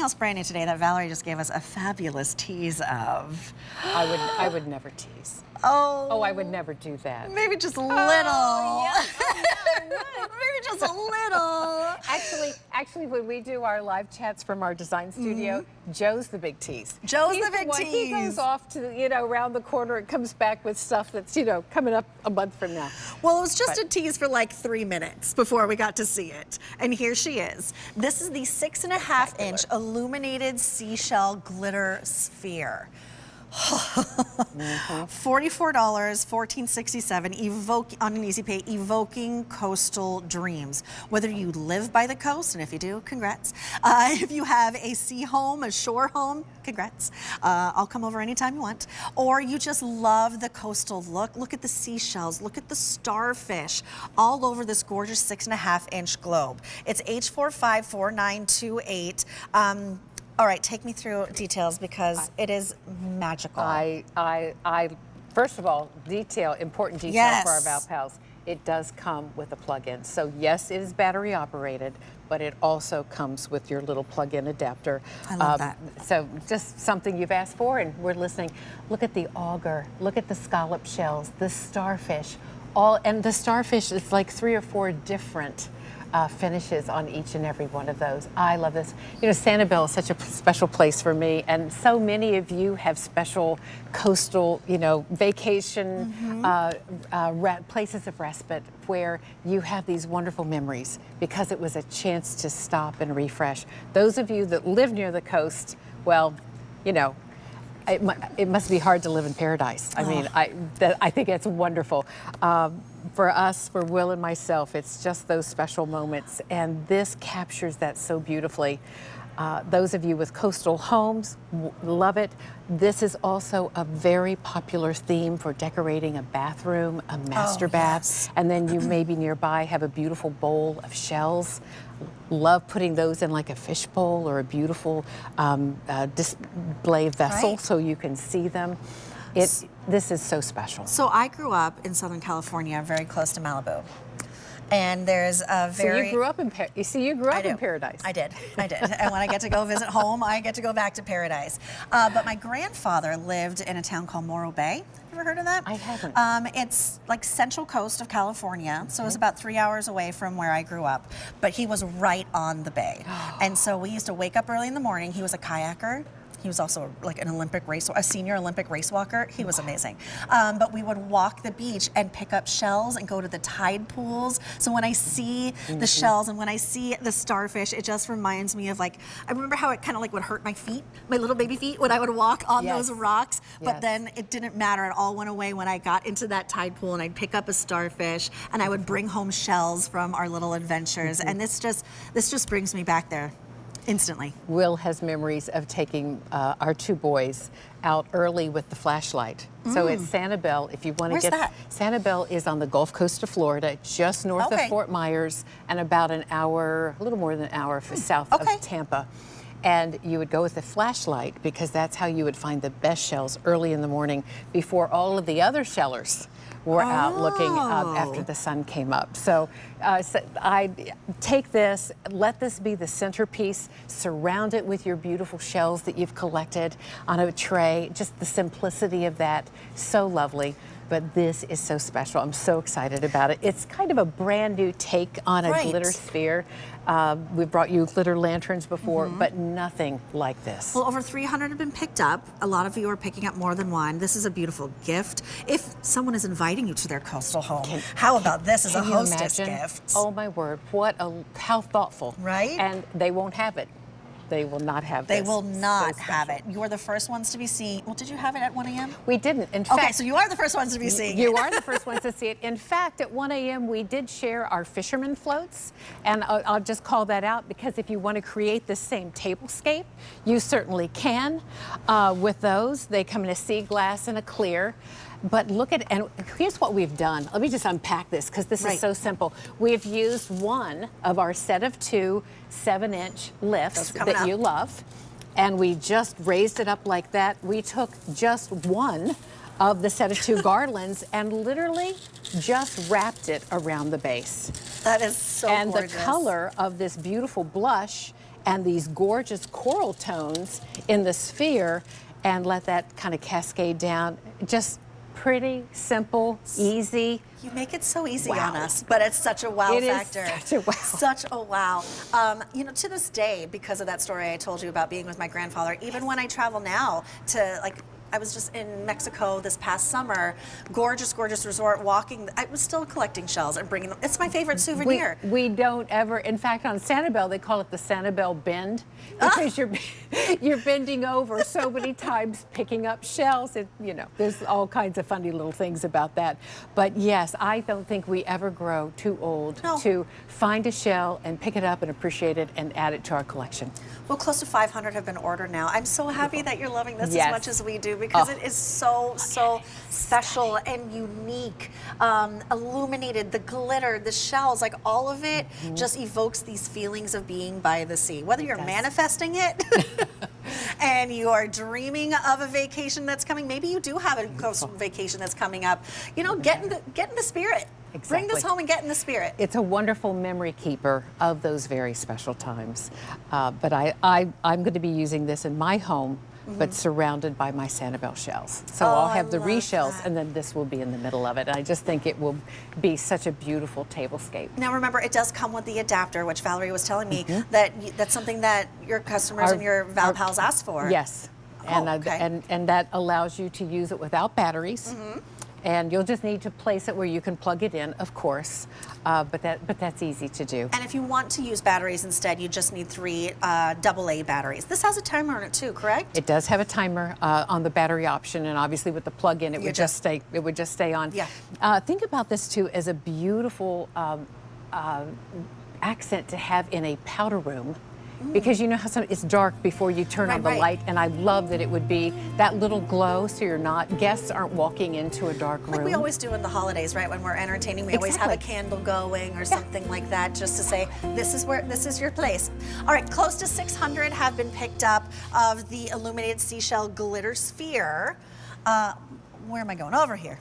something else brand new today that Valerie just gave us a fabulous tease of. I would never tease. Oh, I would never do that. Maybe just a little. Yeah, Maybe just a little. Actually, when we do our live chats from our design studio, Joe's the big tease. Joe's the big tease. He goes off to, around the corner and comes back with stuff that's, coming up a month from now. Well, it was just a tease for like 3 minutes before we got to see it. And here she is. This is the 6.5-inch Illuminated Seashell Glitter Sphere. $44, $14.67, on an easy pay, evoking coastal dreams. Whether you live by the coast, and if you do, congrats. If you have a sea home, a shore home, congrats. I'll come over anytime you want. Or you just love the coastal look. Look at the seashells. Look at the starfish all over this gorgeous 6.5-inch globe. It's H454928. All right, take me through details because it is magical. First of all, important detail for our Val pals. It does come with a plug-in. So yes, it is battery operated, but it also comes with your little plug-in adapter. I love that. So just something you've asked for, and we're listening. Look at the auger. Look at the scallop shells, the starfish. And the starfish is like 3 or 4 different finishes on each and every one of those. I love this. Sanibel is such a special place for me, and so many of you have special coastal, vacation places of respite where you have these wonderful memories because it was a chance to stop and refresh. Those of you that live near the coast, well, it must be hard to live in paradise. I mean, I think it's wonderful. For us, for Will and myself, it's just those special moments, and this captures that so beautifully. Those of you with coastal homes, love it. This is also a very popular theme for decorating a bathroom, a master bath, and then you maybe nearby have a beautiful bowl of shells. Love putting those in like a fish bowl or a beautiful display vessel so you can see them. This is so special. So I grew up in Southern California, very close to Malibu. And there's a very... So you grew up in paradise. I did. And when I get to go visit home, I get to go back to paradise. But my grandfather lived in a town called Morro Bay. Ever heard of that? I haven't. It's like central coast of California, so it was about 3 hours away from where I grew up. But he was right on the bay. And so we used to wake up early in the morning. He was a kayaker. He was also like a senior Olympic race walker. He was amazing. But we would walk the beach and pick up shells and go to the tide pools. So when I see the shells and when I see the starfish, it just reminds me of I remember how it kind of would hurt my feet, my little baby feet, when I would walk on those rocks. But then it didn't matter. It all went away when I got into that tide pool and I'd pick up a starfish and I would bring home shells from our little adventures. And this just brings me back there. Instantly. Will has memories of taking our 2 boys out early with the flashlight. So it's Sanibel, if you want to Where's that? Sanibel is on the Gulf Coast of Florida, just north of Fort Myers and about an hour, a little more than an hour south of Tampa. And you would go with the flashlight because that's how you would find the best shells early in the morning before all of the other shellers were out looking after the sun came up. So I take this, let this be the centerpiece, surround it with your beautiful shells that you've collected on a tray. Just the simplicity of that, so lovely. But this is so special. I'm so excited about it. It's kind of a brand new take on a glitter sphere. We've brought you glitter lanterns before, but nothing like this. Well, over 300 have been picked up. A lot of you are picking up more than one. This is a beautiful gift. If someone is inviting you to their coastal home, how about this as a hostess gift? Oh my word, how thoughtful. Right? And they won't have it. They will not have this. They will not have it. You are the first ones to be seeing. Well, did you have it at 1 a.m.? We didn't. In fact, okay, so you are the first ones to be seeing it. You are the first ones to see it. In fact, at 1 a.m. we did share our fisherman floats, and I'll just call that out because if you want to create the same tablescape, you certainly can with those. They come in a sea glass and a clear. But look at, and here's what we've done. Let me just unpack this because this is so simple. We've used one of our set of 2 7-inch lifts that you love, and we just raised it up like that. We took just one of the set of 2 garlands and literally just wrapped it around the base. That is so gorgeous. And the color of this beautiful blush and these gorgeous coral tones in the sphere and let that kind of cascade down. Just pretty, simple, easy. You make it so easy on us, but it's such a wow factor. It is such a wow. Such a wow. You know, to this day, because of that story I told you about being with my grandfather, even when I travel now to, like, I was just in Mexico this past summer, gorgeous, gorgeous resort, walking. I was still collecting shells and bringing them. It's my favorite souvenir. We don't ever, in fact, on Sanibel, they call it the Sanibel bend, because you're bending over so many times picking up shells. You know, there's all kinds of funny little things about that. But yes, I don't think we ever grow too old to find a shell and pick it up and appreciate it and add it to our collection. Well, close to 500 have been ordered now. I'm so happy that you're loving this as much as we do, because it is so special and unique. Illuminated, the glitter, the shells, like all of it just evokes these feelings of being by the sea. Whether you're manifesting it and you are dreaming of a vacation that's coming, maybe you do have a coastal vacation that's coming up. You know, get in the spirit. Exactly. Bring this home and get in the spirit. It's a wonderful memory keeper of those very special times. But I'm going to be using this in my home, but surrounded by my Sanibel shells. So I'll have the reshells, and then this will be in the middle of it. And I just think it will be such a beautiful tablescape. Now remember, it does come with the adapter, which Valerie was telling me that that's something that your customers and your Val Pals ask for. Yes, and that allows you to use it without batteries. And you'll just need to place it where you can plug it in, of course, but that's easy to do. And if you want to use batteries instead, you just need 3 AA batteries. This has a timer on it too, correct? It does have a timer on the battery option, and obviously with the plug-in, it would just stay on. Yeah. Think about this too as a beautiful accent to have in a powder room. Because you know how it's dark before you turn on the light, and I love that it would be that little glow, so guests aren't walking into a dark room. Like we always do in the holidays, right? When we're entertaining, we always have a candle going or something like that, just to say this is your place. All right, close to 600 have been picked up of the Illuminated Seashell glitter sphere. Where am I going? Over here.